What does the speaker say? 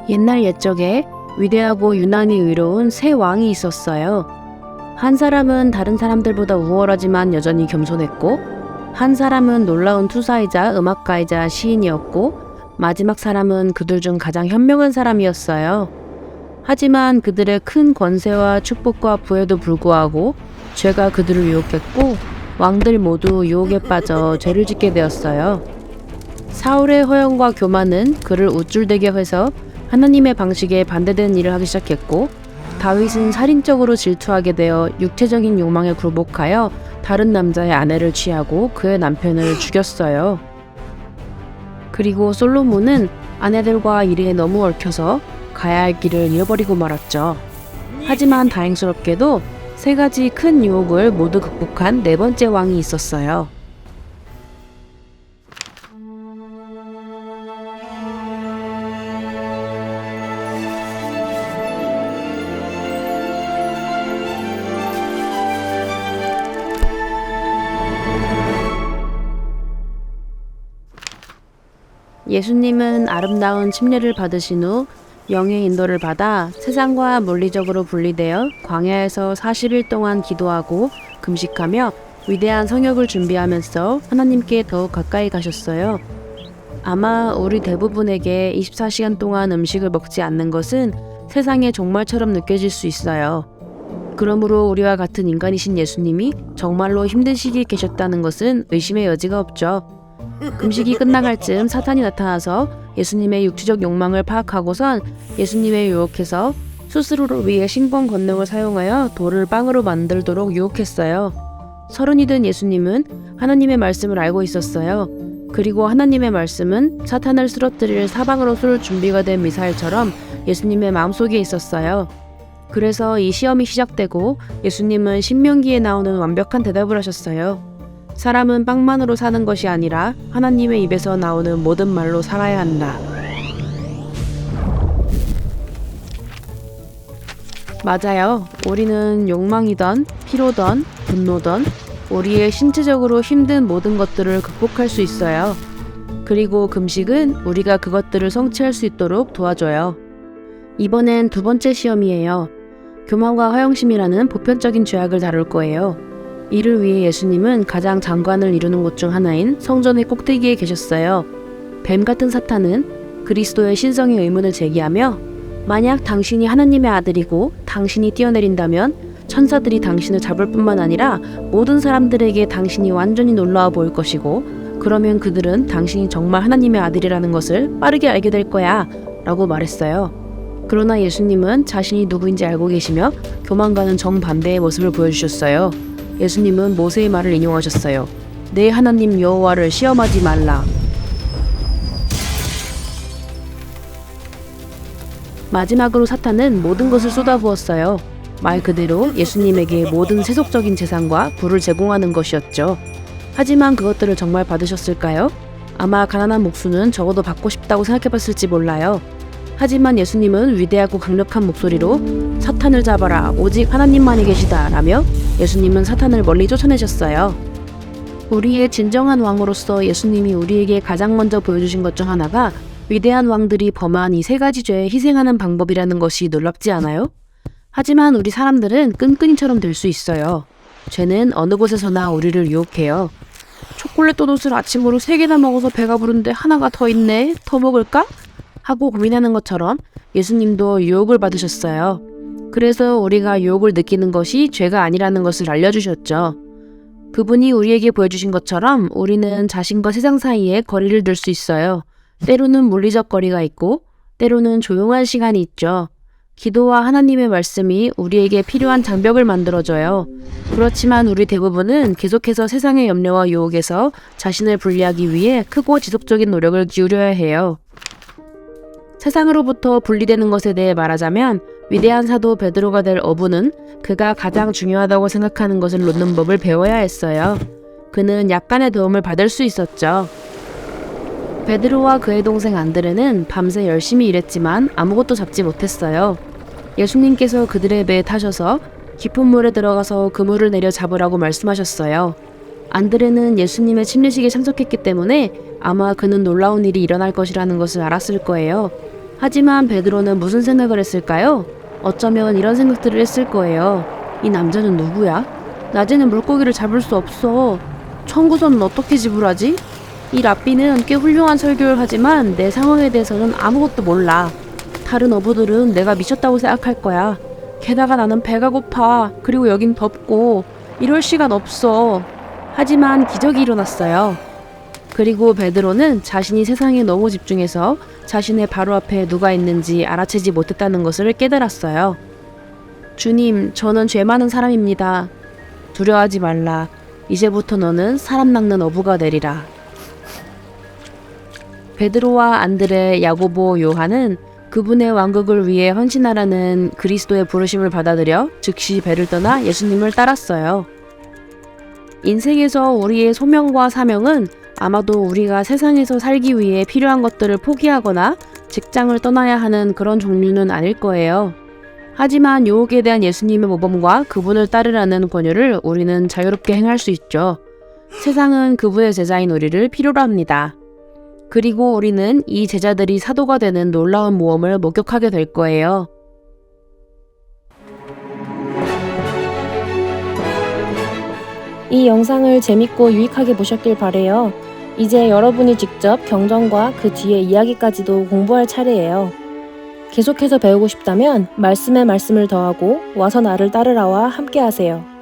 옛날 옛적에 위대하고 유난히 의로운 세 왕이 있었어요. 한 사람은 다른 사람들보다 우월하지만 여전히 겸손했고, 한 사람은 놀라운 투사이자 음악가이자 시인이었고, 마지막 사람은 그들 중 가장 현명한 사람이었어요. 하지만 그들의 큰 권세와 축복과 부에도 불구하고 죄가 그들을 유혹했고, 왕들 모두 유혹에 빠져 죄를 짓게 되었어요. 사울의 허영과 교만은 그를 우쭐대게 해서 하나님의 방식에 반대되는 일을 하기 시작했고, 다윗은 살인적으로 질투하게 되어 육체적인 욕망에 굴복하여 다른 남자의 아내를 취하고 그의 남편을 죽였어요. 그리고 솔로몬은 아내들과 일에 너무 얽혀서 가야 할 길을 잃어버리고 말았죠. 하지만 다행스럽게도 세 가지 큰 유혹을 모두 극복한 네 번째 왕이 있었어요. 예수님은 아름다운 침례를 받으신 후 영의 인도를 받아 세상과 물리적으로 분리되어 광야에서 40일 동안 기도하고 금식하며 위대한 성역을 준비하면서 하나님께 더욱 가까이 가셨어요. 아마 우리 대부분에게 24시간 동안 음식을 먹지 않는 것은 세상의 종말처럼 느껴질 수 있어요. 그러므로 우리와 같은 인간이신 예수님이 정말로 힘든 시기에 계셨다는 것은 의심의 여지가 없죠. 금식이 끝나갈 즈음 사탄이 나타나서 예수님의 육체적 욕망을 파악하고선 예수님의 유혹해서 스스로를 위해 신권 권능을 사용하여 돌을 빵으로 만들도록 유혹했어요. 서른이 된 예수님은 하나님의 말씀을 알고 있었어요. 그리고 하나님의 말씀은 사탄을 쓰러뜨릴 사방으로 쏠 준비가 된 미사일처럼 예수님의 마음속에 있었어요. 그래서 이 시험이 시작되고 예수님은 신명기에 나오는 완벽한 대답을 하셨어요. 사람은 빵만으로 사는 것이 아니라 하나님의 입에서 나오는 모든 말로 살아야 한다. 맞아요. 우리는 욕망이던 피로던 분노던 우리의 신체적으로 힘든 모든 것들을 극복할 수 있어요. 그리고 금식은 우리가 그것들을 성취할 수 있도록 도와줘요. 이번엔 두 번째 시험이에요. 교만과 허영심이라는 보편적인 죄악을 다룰 거예요. 이를 위해 예수님은 가장 장관을 이루는 곳 중 하나인 성전의 꼭대기에 계셨어요. 뱀 같은 사탄은 그리스도의 신성의 의문을 제기하며 만약 당신이 하나님의 아들이고 당신이 뛰어내린다면 천사들이 당신을 잡을 뿐만 아니라 모든 사람들에게 당신이 완전히 놀라워 보일 것이고 그러면 그들은 당신이 정말 하나님의 아들이라는 것을 빠르게 알게 될 거야 라고 말했어요. 그러나 예수님은 자신이 누구인지 알고 계시며 교만과는 정반대의 모습을 보여주셨어요. 예수님은 모세의 말을 인용하셨어요. 내 하나님 여호와를 시험하지 말라. 마지막으로 사탄은 모든 것을 쏟아부었어요. 말 그대로 예수님에게 모든 세속적인 재산과 부를 제공하는 것이었죠. 하지만 그것들을 정말 받으셨을까요? 아마 가난한 목수는 적어도 받고 싶다고 생각해봤을지 몰라요. 하지만 예수님은 위대하고 강력한 목소리로 사탄을 잡아라 오직 하나님만이 계시다 라며 예수님은 사탄을 멀리 쫓아내셨어요. 우리의 진정한 왕으로서 예수님이 우리에게 가장 먼저 보여주신 것 중 하나가 위대한 왕들이 범한 이 세 가지 죄에 희생하는 방법이라는 것이 놀랍지 않아요? 하지만 우리 사람들은 끈끈이처럼 될 수 있어요. 죄는 어느 곳에서나 우리를 유혹해요. 초콜릿 도넛을 아침으로 3개나 먹어서 배가 부른데 하나가 더 있네? 더 먹을까? 하고 고민하는 것처럼 예수님도 유혹을 받으셨어요. 그래서 우리가 유혹을 느끼는 것이 죄가 아니라는 것을 알려주셨죠. 그분이 우리에게 보여주신 것처럼 우리는 자신과 세상 사이에 거리를 둘 수 있어요. 때로는 물리적 거리가 있고 때로는 조용한 시간이 있죠. 기도와 하나님의 말씀이 우리에게 필요한 장벽을 만들어줘요. 그렇지만 우리 대부분은 계속해서 세상의 염려와 유혹에서 자신을 분리하기 위해 크고 지속적인 노력을 기울여야 해요. 세상으로부터 분리되는 것에 대해 말하자면 위대한 사도 베드로가 될 어부는 그가 가장 중요하다고 생각하는 것을 놓는 법을 배워야 했어요. 그는 약간의 도움을 받을 수 있었죠. 베드로와 그의 동생 안드레는 밤새 열심히 일했지만 아무것도 잡지 못했어요. 예수님께서 그들의 배에 타셔서 깊은 물에 들어가서 그물을 내려 잡으라고 말씀하셨어요. 안드레는 예수님의 침례식에 참석했기 때문에 아마 그는 놀라운 일이 일어날 것이라는 것을 알았을 거예요. 하지만 베드로는 무슨 생각을 했을까요? 어쩌면 이런 생각들을 했을 거예요. 이 남자는 누구야? 낮에는 물고기를 잡을 수 없어. 청구서는 어떻게 지불하지? 이 랍비는 꽤 훌륭한 설교를 하지만 내 상황에 대해서는 아무것도 몰라. 다른 어부들은 내가 미쳤다고 생각할 거야. 게다가 나는 배가 고파. 그리고 여긴 덥고 이럴 시간 없어. 하지만 기적이 일어났어요. 그리고 베드로는 자신이 세상에 너무 집중해서 자신의 바로 앞에 누가 있는지 알아채지 못했다는 것을 깨달았어요. 주님, 저는 죄 많은 사람입니다. 두려워하지 말라. 이제부터 너는 사람 낚는 어부가 되리라. 베드로와 안드레, 야고보, 요한은 그분의 왕국을 위해 헌신하라는 그리스도의 부르심을 받아들여 즉시 배를 떠나 예수님을 따랐어요. 인생에서 우리의 소명과 사명은 아마도 우리가 세상에서 살기 위해 필요한 것들을 포기하거나 직장을 떠나야 하는 그런 종류는 아닐 거예요. 하지만 유혹에 대한 예수님의 모범과 그분을 따르라는 권유를 우리는 자유롭게 행할 수 있죠. 세상은 그분의 제자인 우리를 필요로 합니다. 그리고 우리는 이 제자들이 사도가 되는 놀라운 모험을 목격하게 될 거예요. 이 영상을 재밌고 유익하게 보셨길 바래요. 이제 여러분이 직접 경전과 그 뒤의 이야기까지도 공부할 차례예요. 계속해서 배우고 싶다면 말씀에 말씀을 더하고 와서 나를 따르라와 함께 하세요.